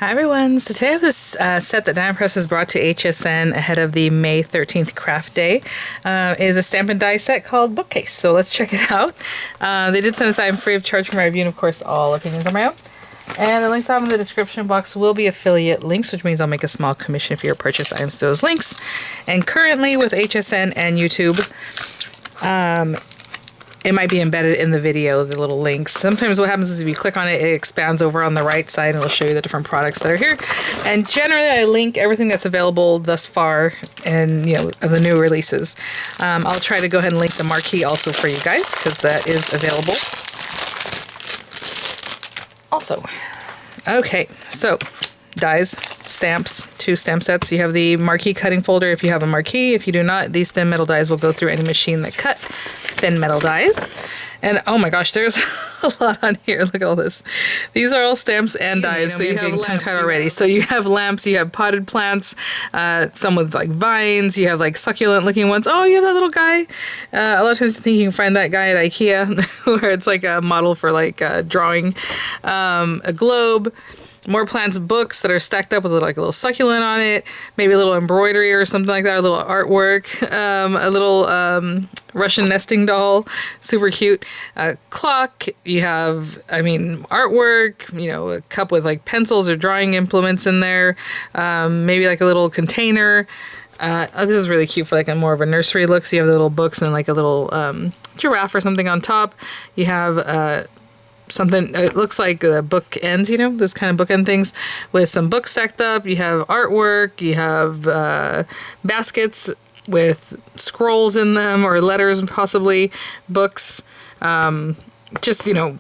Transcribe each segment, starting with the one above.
Hi everyone, so today I have this set that Diamond Press has brought to HSN ahead of the May 13th craft day. It is a stamp and die set called Bookcase, so let's check it out. They did send this item free of charge for my review, and of course all opinions are my own. And the links I have in the description box will be affiliate links, which means I'll make a small commission for your purchase items to those links. And currently with HSN and YouTube, it might be embedded in the video, the little links. Sometimes what happens is if you click on it, it expands over on the right side and it'll show you the different products that are here. And generally I link everything that's available thus far and, you know, of the new releases. I'll try to go ahead and link the marquee also for you guys because that is available also. Okay, so dies, stamps, 2 stamp sets. You have the marquee cutting folder if you have a marquee. If you do not, these thin metal dies will go through any machine that cut thin metal dies. And oh my gosh, there's a lot on here. Look at all this. These are all stamps and dies, so you have tongue-tied already. So you have lamps, you have potted plants, some with like vines, you have like succulent looking ones. Oh, you have that little guy. A lot of times you think you can find that guy at IKEA where it's like a model for like drawing. A globe. More plants, books that are stacked up with like a little succulent on it, maybe a little embroidery or something like that, a little artwork, a little Russian nesting doll, super cute. A clock, you have, I mean, artwork, you know, a cup with like pencils or drawing implements in there, maybe like a little container. Oh, this is really cute for like a more of a nursery look. So you have the little books and like a little giraffe or something on top. You have something, it looks like book ends, you know, those kind of bookend things with some books stacked up. You have artwork, you have baskets with scrolls in them or letters, possibly books. Just, you know,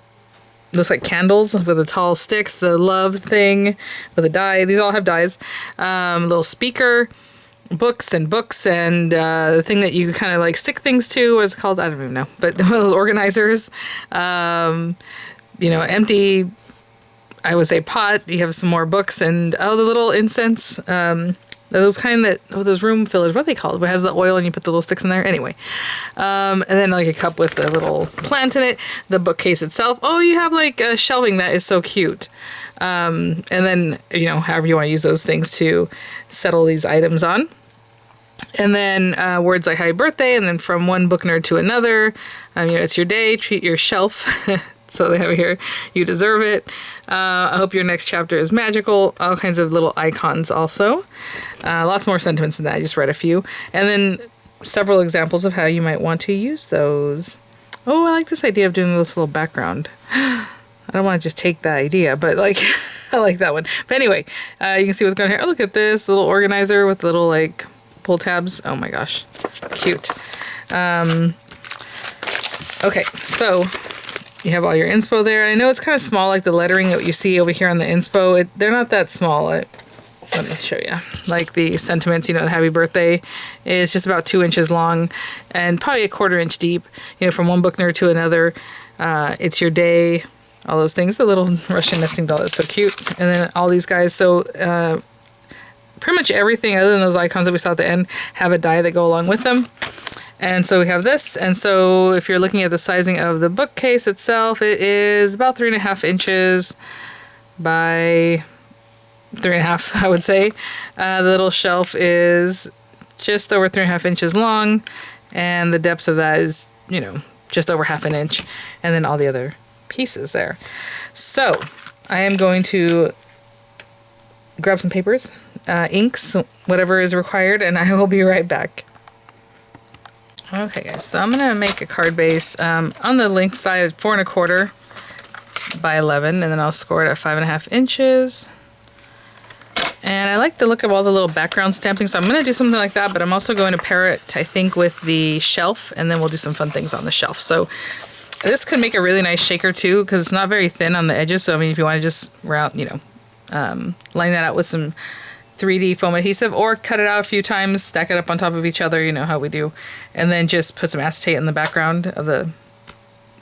looks like candles with the tall sticks, the love thing with a die. These all have dies. Little speaker, books and the thing that you kind of like stick things to, what is it called? I don't even know, but one of those organizers. You know, empty, I would say pot. You have some more books and, oh, the little incense. Those kind that, oh, those room fillers, what are they called? Where it has the oil and you put the little sticks in there. Anyway. And then like a cup with a little plant in it. The bookcase itself. Oh, you have like a shelving that is so cute. And then, you know, however you want to use those things to settle these items on. And then words like happy birthday, and then from one book nerd to another. You know, it's your day, treat your shelf. So they have here, you deserve it. I hope your next chapter is magical. All kinds of little icons also. Lots more sentiments than that. I just read a few. And then several examples of how you might want to use those. Oh, I like this idea of doing this little background. I don't want to just take that idea, but like, I like that one. But anyway, you can see what's going on here. Oh, look at this little organizer with little like pull tabs. Oh my gosh, cute. Okay, so you have all your inspo there. I know it's kind of small, like the lettering that you see over here on the inspo. They're not that small. Let me show you. Like the sentiments, you know, the happy birthday is just about 2 inches long and probably a 1/4 inch deep, you know, from one book nerd to another. It's your day, all those things. The little Russian nesting doll is so cute. And then all these guys. So pretty much everything other than those icons that we saw at the end have a die that go along with them. And so we have this, and so if you're looking at the sizing of the bookcase itself, it is about 3.5 inches by 3.5, I would say. The little shelf is just over 3.5 inches long, and the depth of that is, you know, just over 1/2 inch, and then all the other pieces there. So I am going to grab some papers, inks, whatever is required, and I will be right back. Okay guys, so I'm going to make a card base on the length side 4.25 by 11, and then I'll score it at 5.5 inches. And I like the look of all the little background stamping, so I'm going to do something like that, but I'm also going to pair it, I think, with the shelf, and then we'll do some fun things on the shelf. So this could make a really nice shaker too, because it's not very thin on the edges, so I mean, if you want to just round, you know, line that out with some 3D foam adhesive, or cut it out a few times, stack it up on top of each other, you know how we do, and then just put some acetate in the background of the,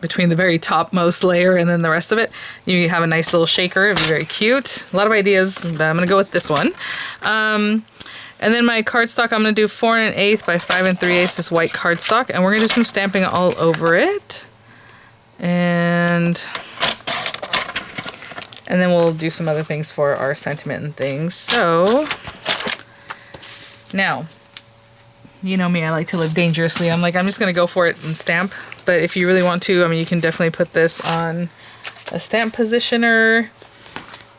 between the very topmost layer and then the rest of it. You have a nice little shaker. It'd be very cute. A lot of ideas, but I'm gonna go with this one. And then my cardstock, I'm gonna do 4 1/8 by 5 3/8, this white cardstock, and we're gonna do some stamping all over it. And And then we'll do some other things for our sentiment and things. So now, you know me, I like to live dangerously. I'm just going to go for it and stamp. But if you really want to, I mean, you can definitely put this on a stamp positioner.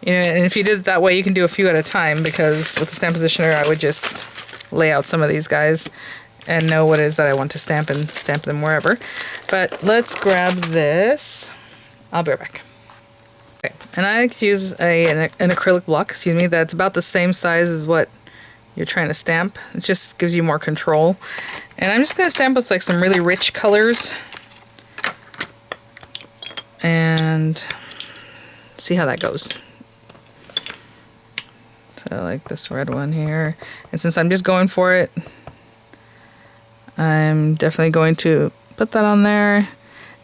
You know, and if you did it that way, you can do a few at a time, because with the stamp positioner, I would just lay out some of these guys and know what it is that I want to stamp and stamp them wherever. But let's grab this. I'll be right back. Okay, and I like to use an acrylic block, excuse me, that's about the same size as what you're trying to stamp. It just gives you more control. And I'm just going to stamp with like some really rich colors and see how that goes. So I like this red one here. And since I'm just going for it, I'm definitely going to put that on there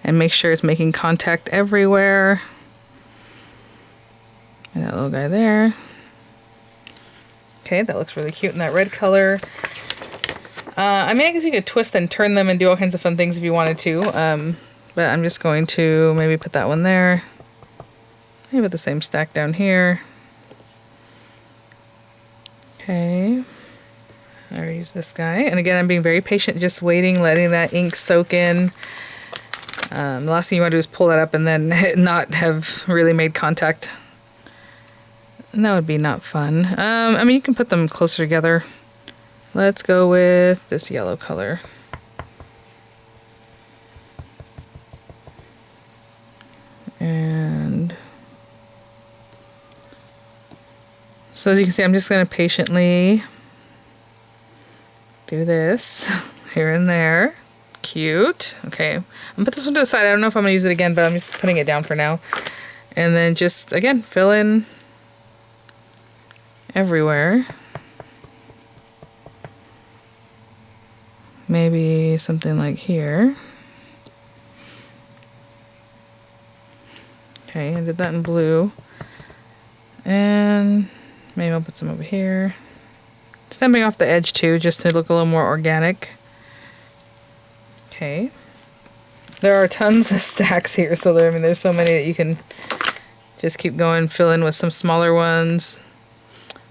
and make sure it's making contact everywhere. And that little guy there. Okay, that looks really cute in that red color. I mean, I guess you could twist and turn them and do all kinds of fun things if you wanted to. But I'm just going to maybe put that one there. Maybe put the same stack down here. Okay. I use this guy. And again, I'm being very patient, just waiting, letting that ink soak in. The last thing you want to do is pull that up and then not have really made contact. And that would be not fun. I mean, you can put them closer together. Let's go with this yellow color. And so as you can see, I'm just going to patiently do this here and there. Cute. Okay, I'm gonna put this one to the side. I don't know if I'm gonna use it again, but I'm just putting it down for now. And then just, again, fill in everywhere. Maybe something like here. Okay, I did that in blue. And maybe I'll put some over here. Stamping off the edge too, just to look a little more organic. Okay. There are tons of stacks here, so there's so many that you can just keep going, fill in with some smaller ones.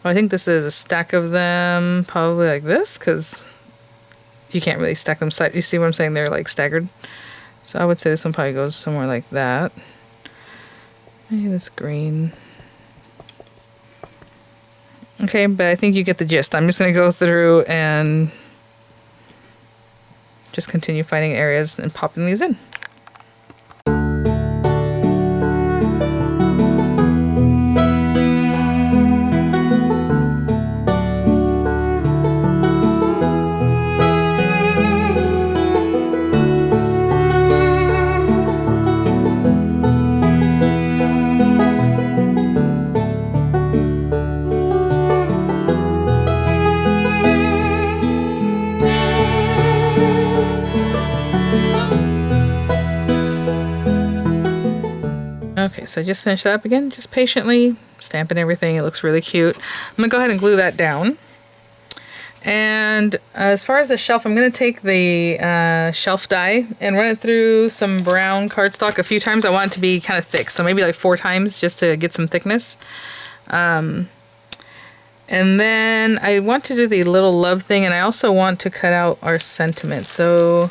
Well, I think this is a stack of them, probably like this, because you can't really stack them side. You see what I'm saying? They're like staggered. So I would say this one probably goes somewhere like that. Maybe this green. Okay, but I think you get the gist. I'm just going to go through and just continue finding areas and popping these in. Okay, so I just finished that up again, just patiently stamping everything. It looks really cute. I'm gonna go ahead and glue that down. And as far as the shelf, I'm gonna take the shelf die and run it through some brown cardstock a few times. I want it to be kind of thick, so maybe like 4 times just to get some thickness. And then I want to do the little love thing, and I also want to cut out our sentiment. So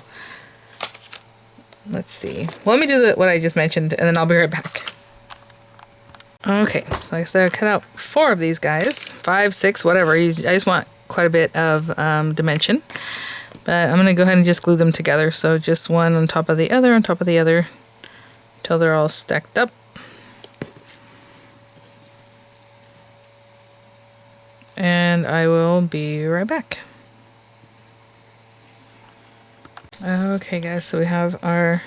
let's see. Well, let me do what I just mentioned, and then I'll be right back. Okay, so like I said, I cut out 4 of these guys, 5, 6, whatever. I just want quite a bit of dimension. But I'm going to go ahead and just glue them together. So just one on top of the other, on top of the other, until they're all stacked up. And I will be right back. Okay guys, so we have our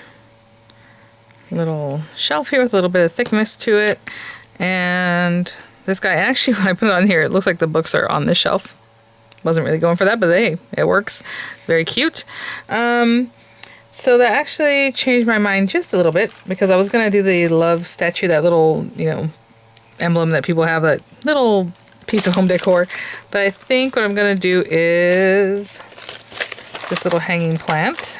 little shelf here with a little bit of thickness to it. And this guy, actually when I put it on here, it looks like the books are on this shelf. Wasn't really going for that, but hey, it works. Very cute. So that actually changed my mind just a little bit, because I was going to do the love statue, that little, you know, emblem that people have, that little piece of home decor. But I think what I'm going to do is this little hanging plant.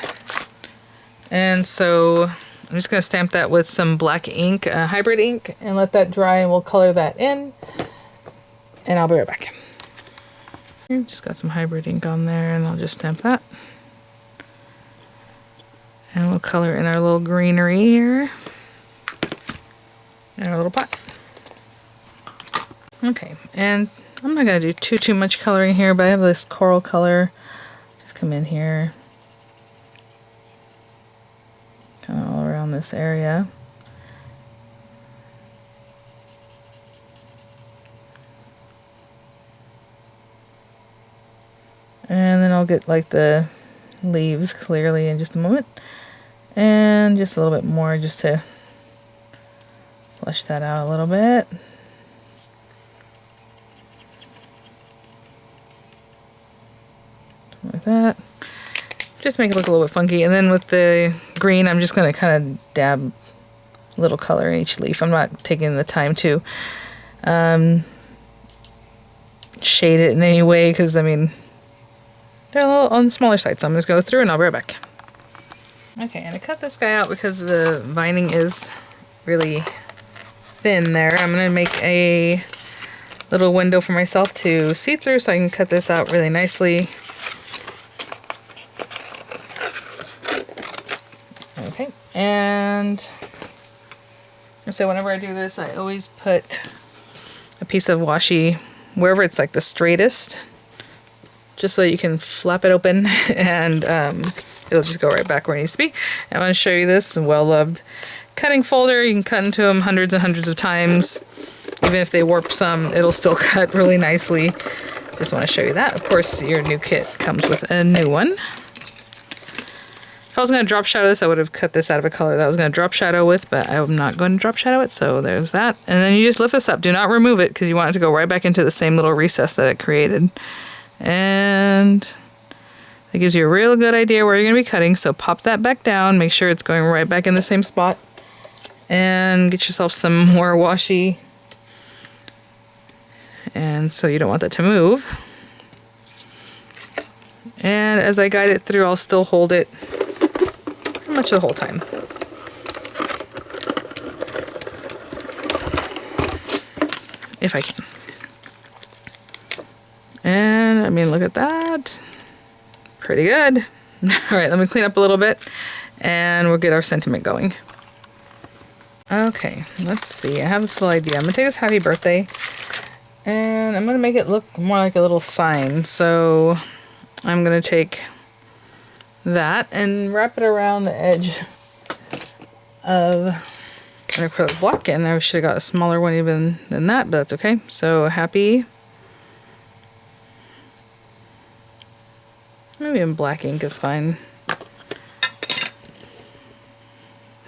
And so I'm just going to stamp that with some black ink, hybrid ink, and let that dry, and we'll color that in. And I'll be right back. Just got some hybrid ink on there, and I'll just stamp that. And we'll color in our little greenery here in our little pot. Okay, and I'm not going to do too much coloring here, but I have this coral color. Just come in here. Kind of all around this area. And then I'll get like the leaves clearly in just a moment. And just a little bit more just to flesh that out a little bit. Like that. Just make it look a little bit funky. And then with the green, I'm just going to kind of dab a little color in each leaf. I'm not taking the time to shade it in any way because, I mean, they're a little on the smaller side. So I'm just going to go through and I'll be right back. Okay, and I cut this guy out because the vining is really thin there. I'm going to make a little window for myself to see through so I can cut this out really nicely. Okay, and so whenever I do this, I always put a piece of washi wherever it's like the straightest, just so you can flap it open and it'll just go right back where it needs to be. And I want to show you this well-loved cutting folder. You can cut into them hundreds and hundreds of times. Even if they warp some, it'll still cut really nicely. Just want to show you that. Of course, your new kit comes with a new one. If I was going to drop shadow this, I would have cut this out of a color that I was going to drop shadow with, but I'm not going to drop shadow it, so there's that. And then you just lift this up. Do not remove it because you want it to go right back into the same little recess that it created. And that gives you a real good idea where you're going to be cutting, so pop that back down. Make sure it's going right back in the same spot. And get yourself some more washi. And so you don't want that to move. And as I guide it through, I'll still hold it pretty much the whole time. If I can. And I mean, look at that. Pretty good. All right, let me clean up a little bit and we'll get our sentiment going. Okay, let's see. I have this little idea. I'm gonna take this happy birthday and I'm gonna make it look more like a little sign. So I'm gonna take that and wrap it around the edge of an acrylic block. And I should have got a smaller one even than that, but that's okay. So happy. Maybe in black ink is fine.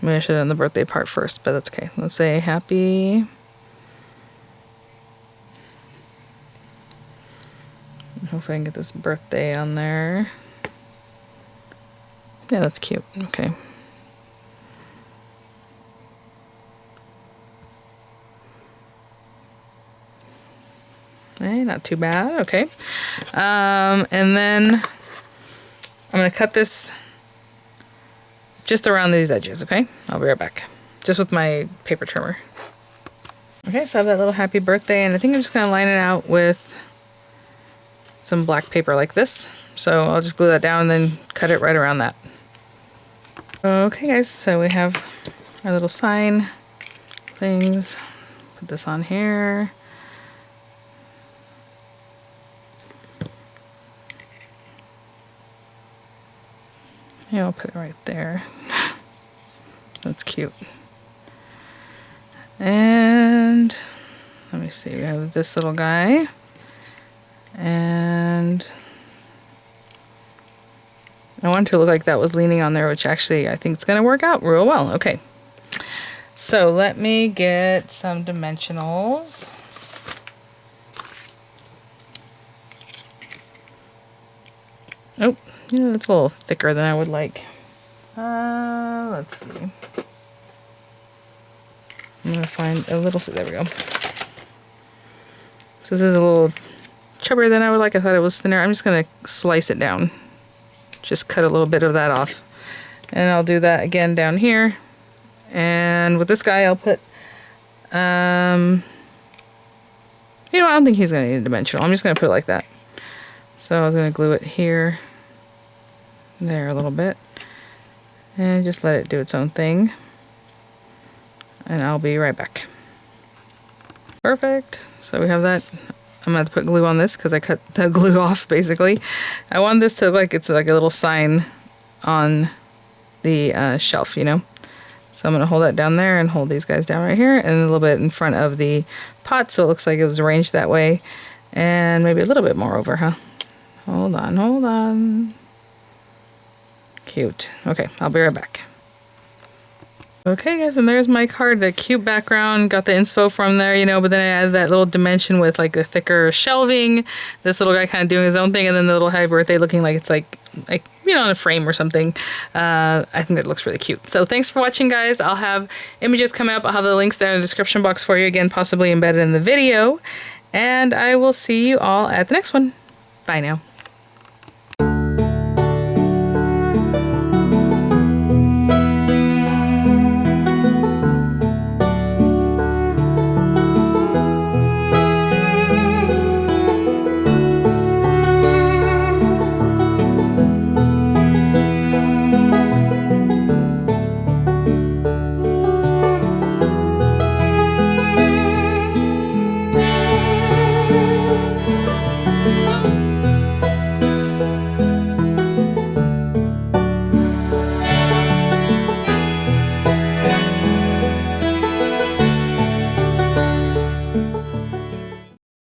Maybe I should have done the birthday part first, but that's okay. Let's say happy. Hopefully I can get this birthday on there. Yeah, that's cute. Okay. Okay, not too bad. Okay. And then I'm going to cut this just around these edges, okay? I'll be right back. Just with my paper trimmer. Okay, so I have that little happy birthday, and I think I'm just going to line it out with some black paper like this. So I'll just glue that down and then cut it right around that. Okay guys, so we have our little sign things. Put this on here. Yeah, I'll put it right there. That's cute. And let me see, we have this little guy. And I want it to look like that was leaning on there, which actually I think it's going to work out real well. Okay. So let me get some dimensionals. Oh, yeah, that's a little thicker than I would like. Let's see. I'm going to find a little, there we go. So this is a little chubbier than I would like. I thought it was thinner. I'm just going to slice it down. Just cut a little bit of that off. And I'll do that again down here. And with this guy, I'll put, you know, I don't think he's going to need a dimensional. I'm just going to put it like that. So I was going to glue it here, there a little bit, and just let it do its own thing. And I'll be right back. Perfect. So we have that. I'm going to have to put glue on this because I cut the glue off, basically. I want this to, like, it's like a little sign on the shelf, you know? So I'm going to hold that down there and hold these guys down right here and a little bit in front of the pot so it looks like it was arranged that way. And maybe a little bit more over, huh? Hold on, hold on. Cute. Okay, I'll be right back. Okay guys, and there's my card, the cute background, got the inspo from there, you know, but then I added that little dimension with like the thicker shelving, this little guy kind of doing his own thing, and then the little happy birthday looking like it's like, you know, on a frame or something. I think that looks really cute. So thanks for watching, guys. I'll have images coming up. I'll have the links there in the description box for you, again, possibly embedded in the video, and I will see you all at the next one. Bye now.